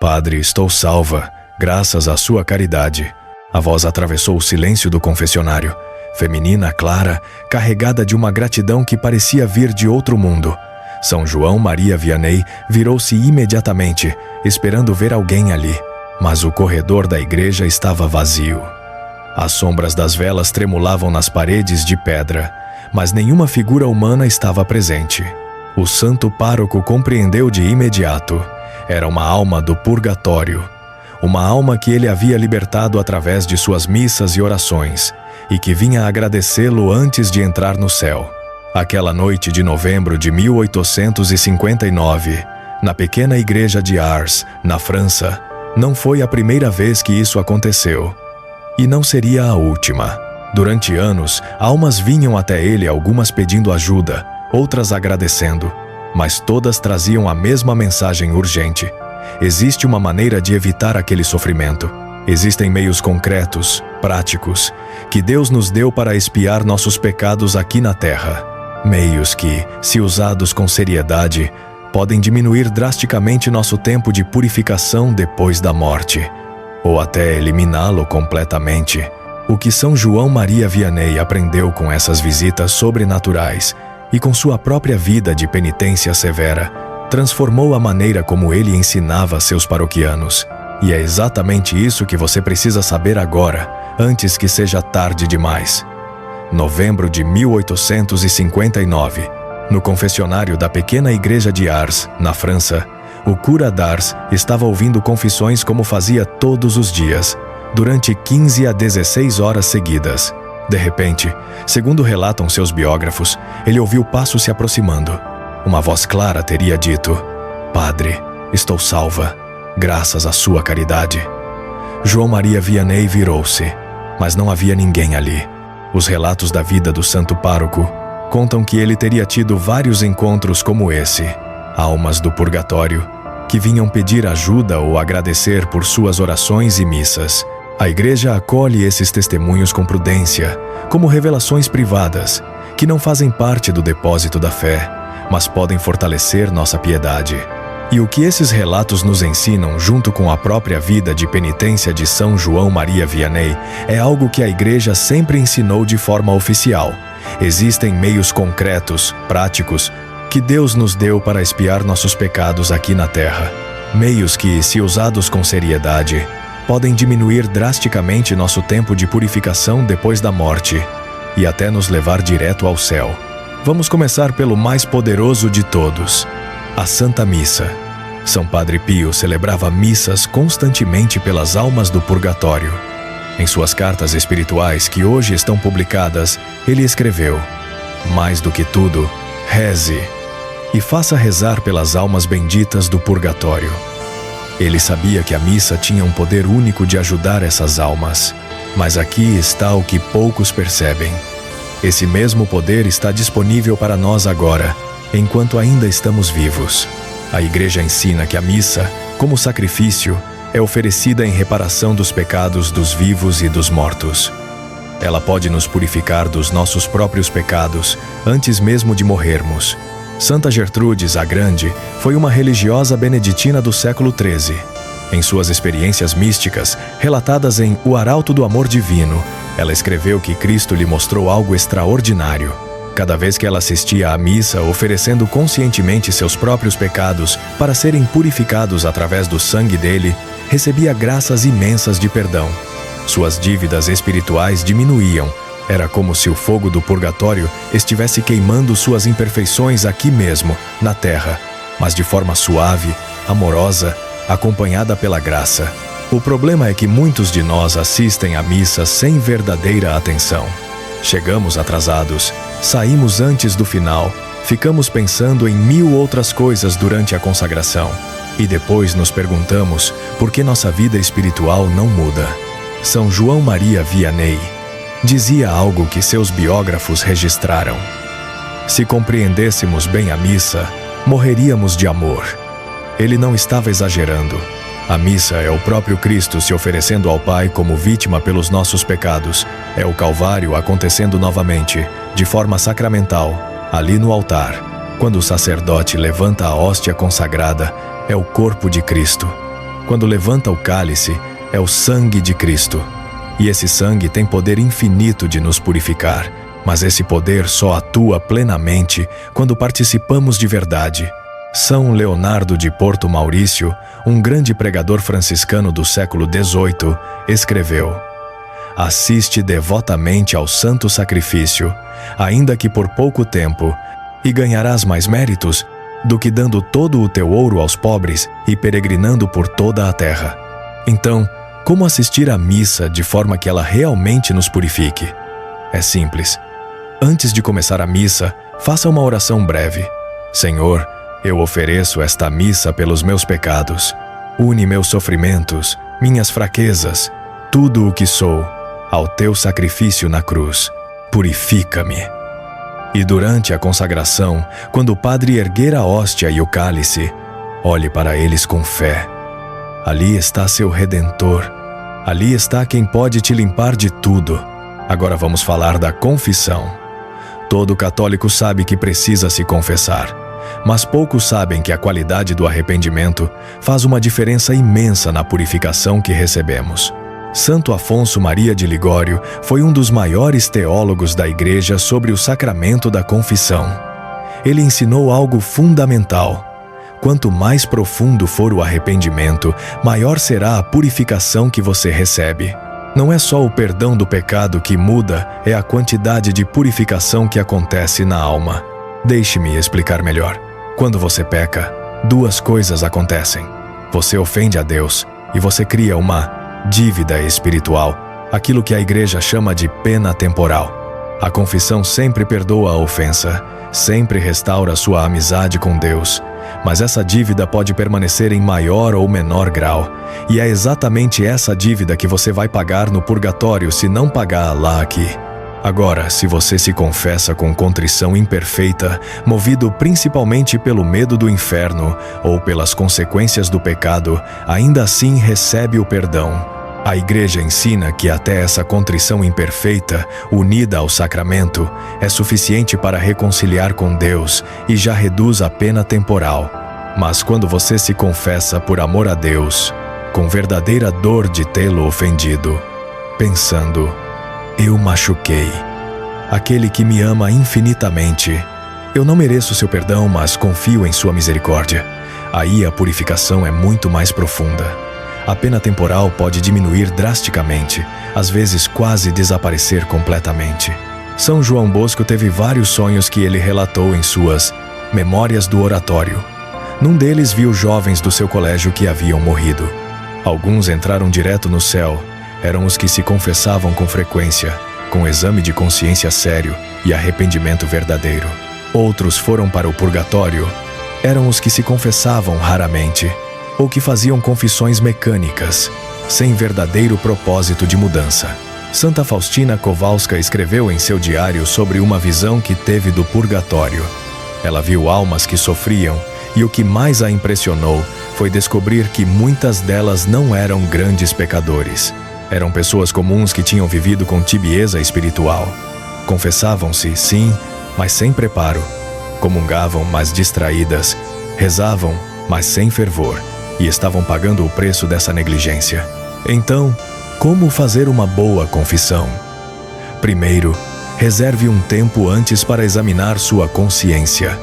Padre, estou salva, graças à sua caridade. A voz atravessou o silêncio do confessionário. Feminina, clara, carregada de uma gratidão que parecia vir de outro mundo. São João Maria Vianney virou-se imediatamente, esperando ver alguém ali. Mas o corredor da igreja estava vazio. As sombras das velas tremulavam nas paredes de pedra, mas nenhuma figura humana estava presente. O santo pároco compreendeu de imediato. Era uma alma do purgatório. Uma alma que ele havia libertado através de suas missas e orações, e que vinha agradecê-lo antes de entrar no céu. Aquela noite de novembro de 1859, na pequena igreja de Ars, na França, não foi a primeira vez que isso aconteceu. E não seria a última. Durante anos, almas vinham até ele, algumas pedindo ajuda, outras agradecendo, mas todas traziam a mesma mensagem urgente. Existe uma maneira de evitar aquele sofrimento. Existem meios concretos, práticos, que Deus nos deu para expiar nossos pecados aqui na terra. Meios que, se usados com seriedade, podem diminuir drasticamente nosso tempo de purificação depois da morte, ou até eliminá-lo completamente. O que São João Maria Vianney aprendeu com essas visitas sobrenaturais e com sua própria vida de penitência severa, transformou a maneira como ele ensinava seus paroquianos. E é exatamente isso que você precisa saber agora, antes que seja tarde demais. Novembro de 1859, no confessionário da pequena igreja de Ars, na França, o cura d'Ars estava ouvindo confissões como fazia todos os dias, durante 15 a 16 horas seguidas. De repente, segundo relatam seus biógrafos, ele ouviu passos se aproximando. Uma voz clara teria dito: "Padre, estou salva, graças à sua caridade." João Maria Vianney virou-se, mas não havia ninguém ali. Os relatos da vida do santo pároco contam que ele teria tido vários encontros como esse, almas do purgatório, que vinham pedir ajuda ou agradecer por suas orações e missas. A igreja acolhe esses testemunhos com prudência, como revelações privadas, que não fazem parte do depósito da fé, mas podem fortalecer nossa piedade. E o que esses relatos nos ensinam, junto com a própria vida de penitência de São João Maria Vianney, é algo que a igreja sempre ensinou de forma oficial. Existem meios concretos, práticos, que Deus nos deu para expiar nossos pecados aqui na terra. Meios que, se usados com seriedade, podem diminuir drasticamente nosso tempo de purificação depois da morte e até nos levar direto ao céu. Vamos começar pelo mais poderoso de todos, a Santa Missa. São Padre Pio celebrava missas constantemente pelas almas do purgatório. Em suas cartas espirituais, que hoje estão publicadas, ele escreveu: "Mais do que tudo, reze e faça rezar pelas almas benditas do purgatório." Ele sabia que a missa tinha um poder único de ajudar essas almas, mas aqui está o que poucos percebem. Esse mesmo poder está disponível para nós agora, enquanto ainda estamos vivos. A Igreja ensina que a missa, como sacrifício, é oferecida em reparação dos pecados dos vivos e dos mortos. Ela pode nos purificar dos nossos próprios pecados antes mesmo de morrermos. Santa Gertrudes, a Grande, foi uma religiosa beneditina do século XIII. Em suas experiências místicas, relatadas em O Arauto do Amor Divino, ela escreveu que Cristo lhe mostrou algo extraordinário. Cada vez que ela assistia à missa, oferecendo conscientemente seus próprios pecados para serem purificados através do sangue dele, recebia graças imensas de perdão. Suas dívidas espirituais diminuíam. Era como se o fogo do purgatório estivesse queimando suas imperfeições aqui mesmo, na terra, mas de forma suave, amorosa, acompanhada pela graça. O problema é que muitos de nós assistem à missa sem verdadeira atenção. Chegamos atrasados, saímos antes do final, ficamos pensando em 1000 outras coisas durante a consagração, e depois nos perguntamos por que nossa vida espiritual não muda. São João Maria Vianney dizia algo que seus biógrafos registraram: "Se compreendêssemos bem a missa, morreríamos de amor." Ele não estava exagerando. A missa é o próprio Cristo se oferecendo ao Pai como vítima pelos nossos pecados. É o Calvário acontecendo novamente, de forma sacramental, ali no altar. Quando o sacerdote levanta a hóstia consagrada, é o corpo de Cristo. quando levanta o cálice, é o sangue de Cristo. E esse sangue tem poder infinito de nos purificar, mas esse poder só atua plenamente quando participamos de verdade. São Leonardo de Porto Maurício, um grande pregador franciscano do século XVIII, escreveu: assiste devotamente ao santo sacrifício, ainda que por pouco tempo, e ganharás mais méritos do que dando todo o teu ouro aos pobres e peregrinando por toda a terra. Então, como assistir à missa de forma que ela realmente nos purifique? É simples. Antes de começar a missa, faça uma oração breve. Senhor, eu ofereço esta missa pelos meus pecados. Une meus sofrimentos, minhas fraquezas, tudo o que sou, ao teu sacrifício na cruz. Purifica-me. E durante a consagração, quando o padre erguer a hóstia e o cálice, olhe para eles com fé. Ali está seu Redentor. Ali está quem pode te limpar de tudo. Agora vamos falar da confissão. Todo católico sabe que precisa se confessar, mas poucos sabem que a qualidade do arrependimento faz uma diferença imensa na purificação que recebemos. Santo Afonso Maria de Ligório foi um dos maiores teólogos da Igreja sobre o sacramento da confissão. Ele ensinou algo fundamental. Quanto mais profundo for o arrependimento, maior será a purificação que você recebe. Não é só o perdão do pecado que muda, é a quantidade de purificação que acontece na alma. Deixe-me explicar melhor. Quando você peca, duas coisas acontecem. Você ofende a Deus e você cria uma dívida espiritual, aquilo que a Igreja chama de pena temporal. A confissão sempre perdoa a ofensa, sempre restaura sua amizade com Deus, mas essa dívida pode permanecer em maior ou menor grau, e é exatamente essa dívida que você vai pagar no purgatório se não pagar lá aqui. Agora, se você se confessa com contrição imperfeita, movido principalmente pelo medo do inferno ou pelas consequências do pecado, ainda assim recebe o perdão. A Igreja ensina que até essa contrição imperfeita, unida ao sacramento, é suficiente para reconciliar com Deus e já reduz a pena temporal. Mas quando você se confessa por amor a Deus, com verdadeira dor de tê-lo ofendido, pensando: eu machuquei aquele que me ama infinitamente. Eu não mereço seu perdão, mas confio em sua misericórdia. Aí a purificação é muito mais profunda. A pena temporal pode diminuir drasticamente, às vezes quase desaparecer completamente. São João Bosco teve vários sonhos que ele relatou em suas Memórias do Oratório. Num deles viu jovens do seu colégio que haviam morrido. Alguns entraram direto no céu. Eram os que se confessavam com frequência, com exame de consciência sério e arrependimento verdadeiro. Outros foram para o purgatório. Eram os que se confessavam raramente, ou que faziam confissões mecânicas, sem verdadeiro propósito de mudança. Santa Faustina Kowalska escreveu em seu diário sobre uma visão que teve do purgatório. Ela viu almas que sofriam, e o que mais a impressionou foi descobrir que muitas delas não eram grandes pecadores. Eram pessoas comuns que tinham vivido com tibieza espiritual. Confessavam-se, sim, mas sem preparo. Comungavam, mas distraídas. Rezavam, mas sem fervor. E estavam pagando o preço dessa negligência. Então, como fazer uma boa confissão? Primeiro, reserve um tempo antes para examinar sua consciência.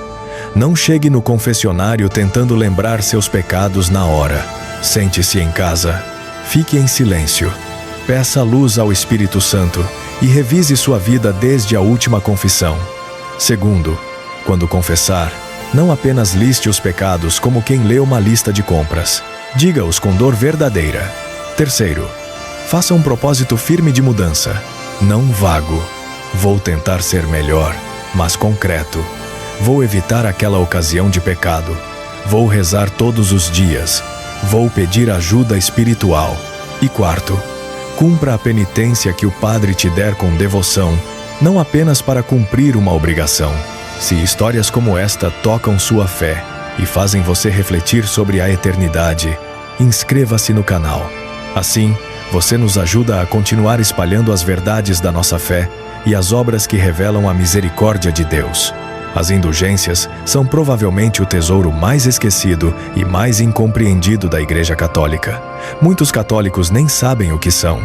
Não chegue no confessionário tentando lembrar seus pecados na hora. Sente-se em casa. Fique em silêncio. Peça luz ao Espírito Santo e revise sua vida desde a última confissão. Segundo, quando confessar, não apenas liste os pecados como quem lê uma lista de compras. Diga-os com dor verdadeira. Terceiro, faça um propósito firme de mudança, não vago. Vou tentar ser melhor, mas concreto. Vou evitar aquela ocasião de pecado. Vou rezar todos os dias. Vou pedir ajuda espiritual. E quarto, cumpra a penitência que o Padre te der com devoção, não apenas para cumprir uma obrigação. Se histórias como esta tocam sua fé e fazem você refletir sobre a eternidade, inscreva-se no canal. Assim, você nos ajuda a continuar espalhando as verdades da nossa fé e as obras que revelam a misericórdia de Deus. As indulgências são provavelmente o tesouro mais esquecido e mais incompreendido da Igreja Católica. Muitos católicos nem sabem o que são.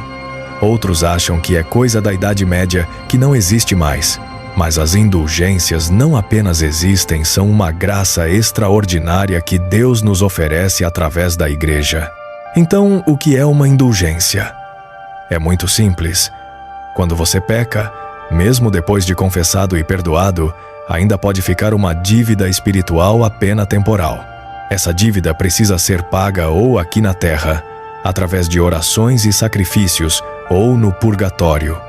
Outros acham que é coisa da Idade Média que não existe mais. Mas as indulgências não apenas existem, são uma graça extraordinária que Deus nos oferece através da Igreja. Então, o que é uma indulgência? É muito simples. Quando você peca, mesmo depois de confessado e perdoado, ainda pode ficar uma dívida espiritual a pena temporal. Essa dívida precisa ser paga ou aqui na terra, através de orações e sacrifícios, ou no purgatório.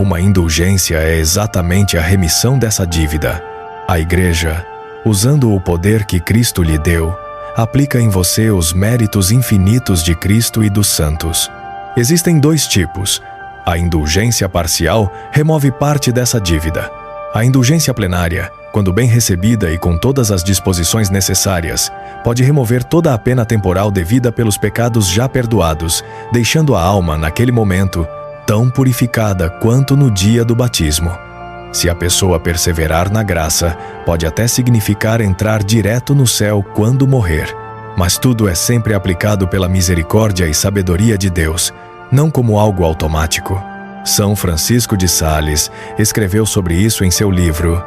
Uma indulgência é exatamente a remissão dessa dívida. A Igreja, usando o poder que Cristo lhe deu, aplica em você os méritos infinitos de Cristo e dos santos. Existem dois tipos. A indulgência parcial remove parte dessa dívida. A indulgência plenária, quando bem recebida e com todas as disposições necessárias, pode remover toda a pena temporal devida pelos pecados já perdoados, deixando a alma, naquele momento, tão purificada quanto no dia do batismo. Se a pessoa perseverar na graça, pode até significar entrar direto no céu quando morrer. Mas tudo é sempre aplicado pela misericórdia e sabedoria de Deus, não como algo automático. São Francisco de Sales escreveu sobre isso em seu livro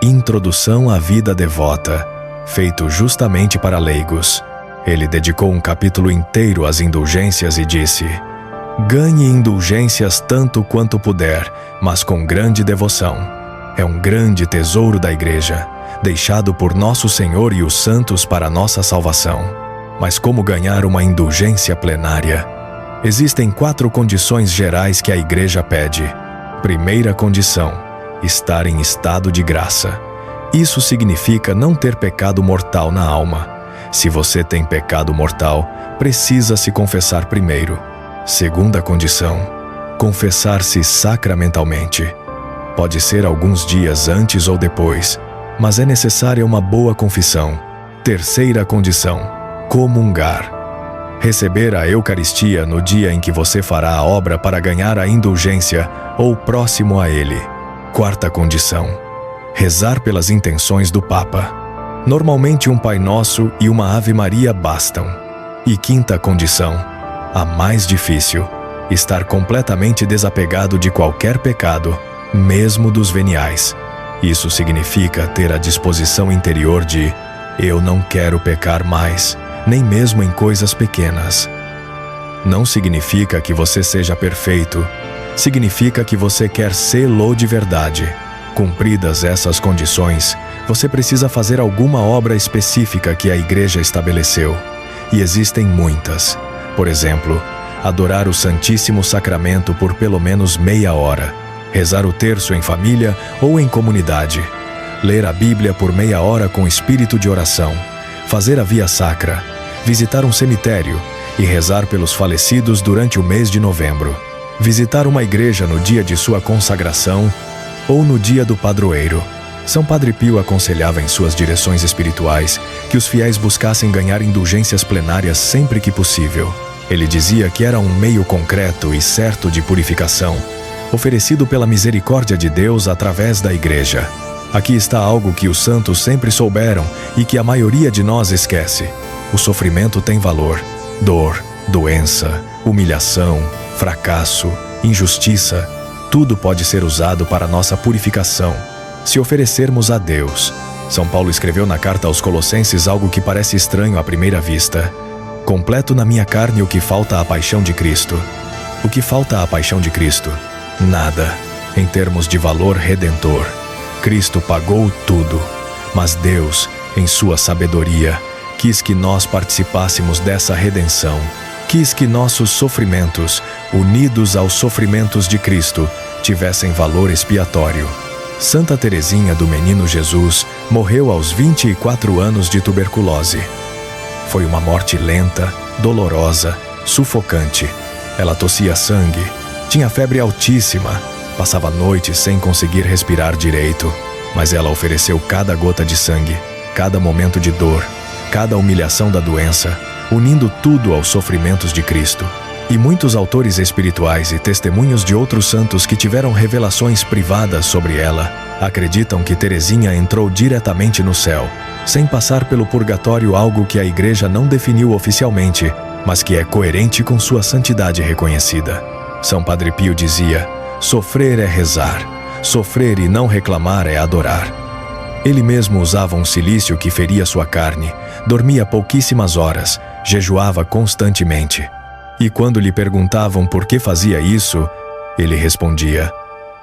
Introdução à Vida Devota, feito justamente para leigos. Ele dedicou um capítulo inteiro às indulgências e disse: ganhe indulgências tanto quanto puder, mas com grande devoção. É um grande tesouro da Igreja, deixado por Nosso Senhor e os santos para nossa salvação. Mas como ganhar uma indulgência plenária? Existem 4 condições gerais que a Igreja pede. Primeira condição: estar em estado de graça. Isso significa não ter pecado mortal na alma. Se você tem pecado mortal, precisa se confessar primeiro. Segunda condição: confessar-se sacramentalmente. Pode ser alguns dias antes ou depois, mas é necessária uma boa confissão. Terceira condição: comungar. Receber a Eucaristia no dia em que você fará a obra para ganhar a indulgência ou próximo a ele. Quarta condição: rezar pelas intenções do Papa. Normalmente um Pai Nosso e uma Ave Maria bastam. E quinta condição, a mais difícil: estar completamente desapegado de qualquer pecado, mesmo dos veniais. Isso significa ter a disposição interior de: eu não quero pecar mais, nem mesmo em coisas pequenas. Não significa que você seja perfeito, significa que você quer sê-lo de verdade. Cumpridas essas condições, você precisa fazer alguma obra específica que a Igreja estabeleceu. E existem muitas. Por exemplo, adorar o Santíssimo Sacramento por pelo menos meia hora, rezar o terço em família ou em comunidade, ler a Bíblia por meia hora com espírito de oração, fazer a Via Sacra, visitar um cemitério e rezar pelos falecidos durante o mês de novembro, visitar uma igreja no dia de sua consagração ou no dia do padroeiro. São Padre Pio aconselhava em suas direções espirituais que os fiéis buscassem ganhar indulgências plenárias sempre que possível. Ele dizia que era um meio concreto e certo de purificação, oferecido pela misericórdia de Deus através da Igreja. Aqui está algo que os santos sempre souberam e que a maioria de nós esquece. O sofrimento tem valor. Dor, doença, humilhação, fracasso, injustiça, tudo pode ser usado para nossa purificação, se oferecermos a Deus. São Paulo escreveu na carta aos Colossenses algo que parece estranho à primeira vista: completo na minha carne o que falta à paixão de Cristo. O que falta à paixão de Cristo? Nada, em termos de valor redentor. Cristo pagou tudo, mas Deus, em sua sabedoria, quis que nós participássemos dessa redenção. Quis que nossos sofrimentos, unidos aos sofrimentos de Cristo, tivessem valor expiatório. Santa Teresinha do Menino Jesus morreu aos 24 anos de tuberculose. Foi uma morte lenta, dolorosa, sufocante. Ela tossia sangue, tinha febre altíssima, passava noites sem conseguir respirar direito, mas ela ofereceu cada gota de sangue, cada momento de dor, cada humilhação da doença, unindo tudo aos sofrimentos de Cristo. E muitos autores espirituais e testemunhos de outros santos que tiveram revelações privadas sobre ela acreditam que Teresinha entrou diretamente no céu, sem passar pelo purgatório, algo que a Igreja não definiu oficialmente, mas que é coerente com sua santidade reconhecida. São Padre Pio dizia: sofrer é rezar, sofrer e não reclamar é adorar. Ele mesmo usava um cilício que feria sua carne, dormia pouquíssimas horas, jejuava constantemente. E quando lhe perguntavam por que fazia isso, ele respondia: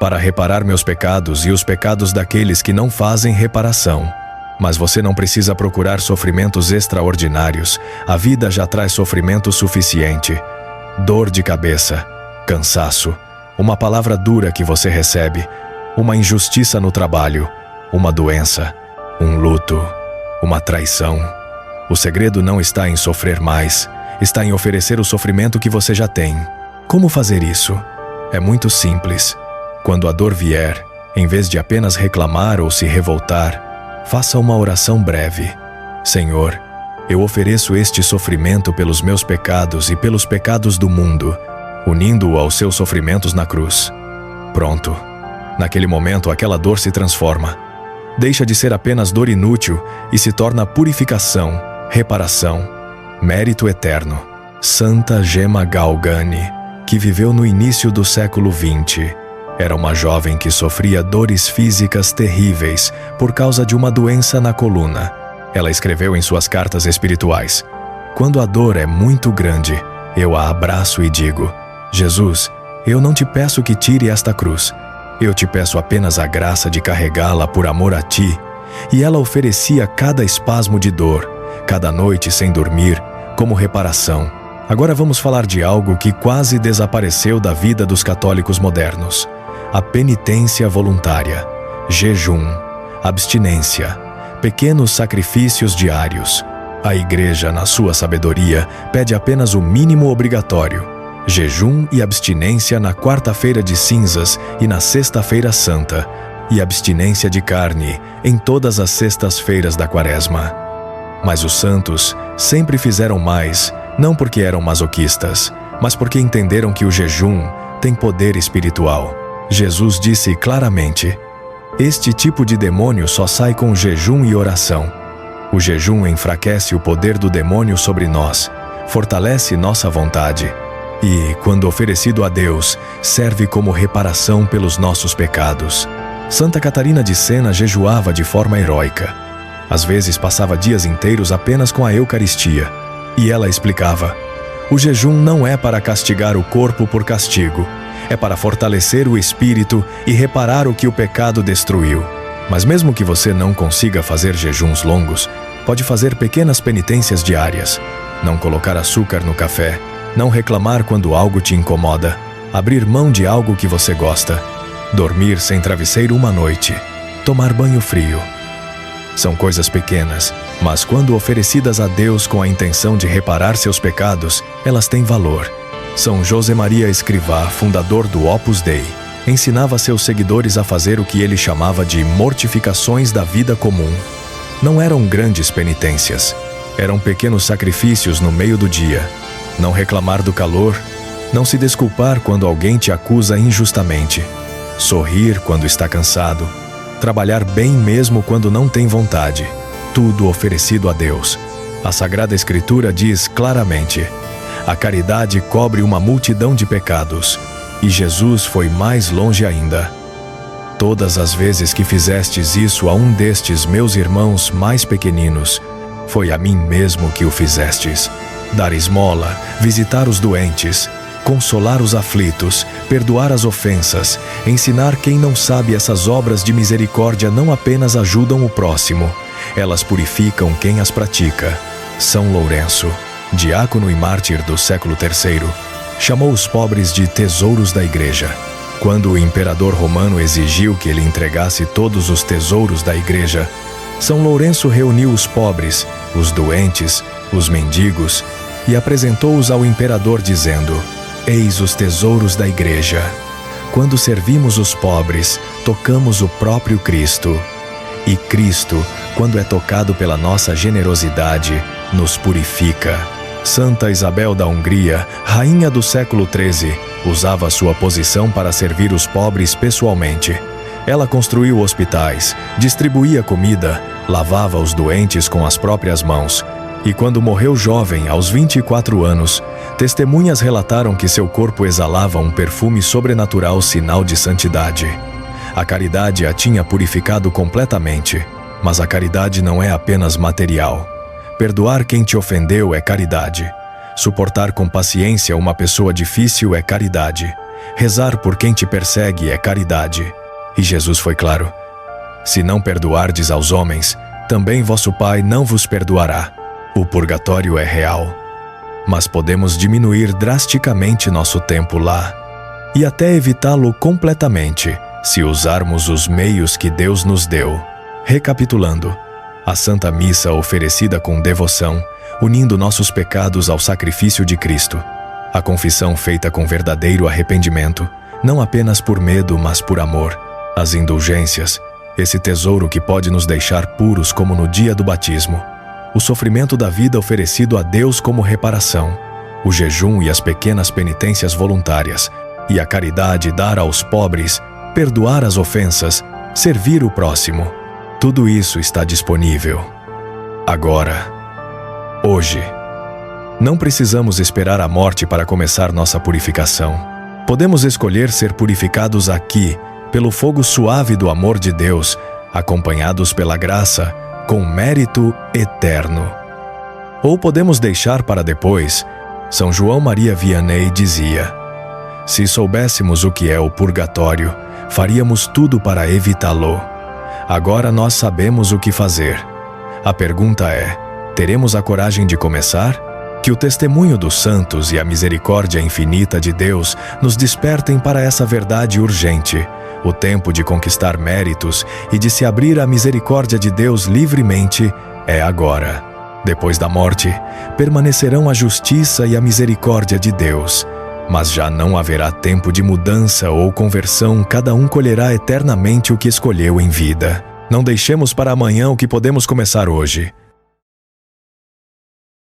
para reparar meus pecados e os pecados daqueles que não fazem reparação. Mas você não precisa procurar sofrimentos extraordinários, a vida já traz sofrimento suficiente. Dor de cabeça, cansaço, uma palavra dura que você recebe, uma injustiça no trabalho, uma doença, um luto, uma traição. O segredo não está em sofrer mais, está em oferecer o sofrimento que você já tem. Como fazer isso? É muito simples. Quando a dor vier, em vez de apenas reclamar ou se revoltar, faça uma oração breve. Senhor, eu ofereço este sofrimento pelos meus pecados e pelos pecados do mundo, unindo-o aos seus sofrimentos na cruz. Pronto. Naquele momento, aquela dor se transforma. Deixa de ser apenas dor inútil e se torna purificação, reparação, mérito eterno. Santa Gemma Galgani, que viveu no início do século XX, era uma jovem que sofria dores físicas terríveis por causa de uma doença na coluna. Ela escreveu em suas cartas espirituais: quando a dor é muito grande, eu a abraço e digo: Jesus, eu não te peço que tire esta cruz. Eu te peço apenas a graça de carregá-la por amor a ti. E ela oferecia cada espasmo de dor, cada noite sem dormir, como reparação. Agora vamos falar de algo que quase desapareceu da vida dos católicos modernos: a penitência voluntária, jejum, abstinência, pequenos sacrifícios diários. A Igreja, na sua sabedoria, pede apenas o mínimo obrigatório: jejum e abstinência na quarta-feira de cinzas e na sexta-feira santa, e abstinência de carne em todas as sextas-feiras da quaresma. Mas os santos sempre fizeram mais, não porque eram masoquistas, mas porque entenderam que o jejum tem poder espiritual. Jesus disse claramente: este tipo de demônio só sai com jejum e oração. O jejum enfraquece o poder do demônio sobre nós, fortalece nossa vontade e, quando oferecido a Deus, serve como reparação pelos nossos pecados. Santa Catarina de Sena jejuava de forma heróica. Às vezes passava dias inteiros apenas com a Eucaristia. E ela explicava: o jejum não é para castigar o corpo por castigo, é para fortalecer o espírito e reparar o que o pecado destruiu. Mas mesmo que você não consiga fazer jejuns longos, pode fazer pequenas penitências diárias. Não colocar açúcar no café, não reclamar quando algo te incomoda, abrir mão de algo que você gosta, dormir sem travesseiro uma noite, tomar banho frio. São coisas pequenas, mas quando oferecidas a Deus com a intenção de reparar seus pecados, elas têm valor. São José Maria Escrivá, fundador do Opus Dei, ensinava seus seguidores a fazer o que ele chamava de mortificações da vida comum. Não eram grandes penitências, eram pequenos sacrifícios no meio do dia. Não reclamar do calor, não se desculpar quando alguém te acusa injustamente, sorrir quando está cansado, trabalhar bem mesmo quando não tem vontade, tudo oferecido a Deus. A Sagrada Escritura diz claramente: a caridade cobre uma multidão de pecados, e Jesus foi mais longe ainda. Todas as vezes que fizestes isso a um destes meus irmãos mais pequeninos, foi a mim mesmo que o fizestes. Dar esmola, visitar os doentes, consolar os aflitos, perdoar as ofensas, ensinar quem não sabe. Essas obras de misericórdia não apenas ajudam o próximo, elas purificam quem as pratica. São Lourenço, diácono e mártir do século III, chamou os pobres de tesouros da Igreja. Quando o imperador romano exigiu que ele entregasse todos os tesouros da Igreja, São Lourenço reuniu os pobres, os doentes, os mendigos e apresentou-os ao imperador dizendo: eis os tesouros da Igreja. Quando servimos os pobres, tocamos o próprio Cristo. E Cristo, quando é tocado pela nossa generosidade, nos purifica. Santa Isabel da Hungria, rainha do século XIII, usava sua posição para servir os pobres pessoalmente. Ela construiu hospitais, distribuía comida, lavava os doentes com as próprias mãos. E quando morreu jovem, aos 24 anos, testemunhas relataram que seu corpo exalava um perfume sobrenatural, sinal de santidade. A caridade a tinha purificado completamente, mas a caridade não é apenas material. Perdoar quem te ofendeu é caridade. Suportar com paciência uma pessoa difícil é caridade. Rezar por quem te persegue é caridade. E Jesus foi claro: se não perdoardes aos homens, também vosso Pai não vos perdoará. O purgatório é real, mas podemos diminuir drasticamente nosso tempo lá e até evitá-lo completamente se usarmos os meios que Deus nos deu. Recapitulando, a Santa Missa oferecida com devoção, unindo nossos pecados ao sacrifício de Cristo. A confissão feita com verdadeiro arrependimento, não apenas por medo, mas por amor. As indulgências, esse tesouro que pode nos deixar puros como no dia do batismo. O sofrimento da vida oferecido a Deus como reparação. O jejum e as pequenas penitências voluntárias. E a caridade dar aos pobres, perdoar as ofensas, servir o próximo. Tudo isso está disponível. Agora. Hoje. Não precisamos esperar a morte para começar nossa purificação. Podemos escolher ser purificados aqui, pelo fogo suave do amor de Deus, acompanhados pela graça, com mérito eterno. Ou podemos deixar para depois. São João Maria Vianney dizia: se soubéssemos o que é o purgatório, faríamos tudo para evitá-lo. Agora nós sabemos o que fazer. A pergunta é: teremos a coragem de começar? Que o testemunho dos santos e a misericórdia infinita de Deus nos despertem para essa verdade urgente. O tempo de conquistar méritos e de se abrir à misericórdia de Deus livremente é agora. Depois da morte, permanecerão a justiça e a misericórdia de Deus. Mas já não haverá tempo de mudança ou conversão, cada um colherá eternamente o que escolheu em vida. Não deixemos para amanhã o que podemos começar hoje.